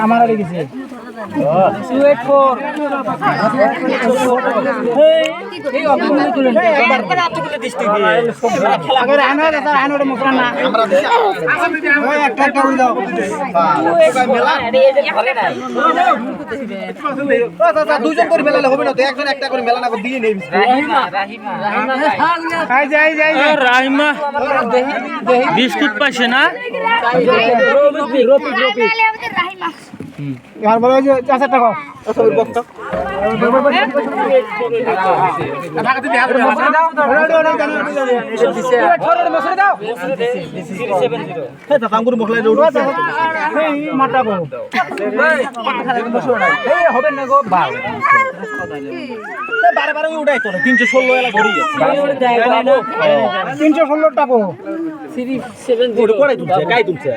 আমার আর গেছে দুজন করে মেলালে হবে না তো, একজন একটা করে মেলা না করে দিয়ে নেই। রাহিমা বিস্কুট পাইছে না? আর বলে যে 4 টাকা হবে না গো বারে উঠাই তো 316 এলা ঘড়ি 316 টাকা পড়াই তুলছে, গায়ে তুলছে।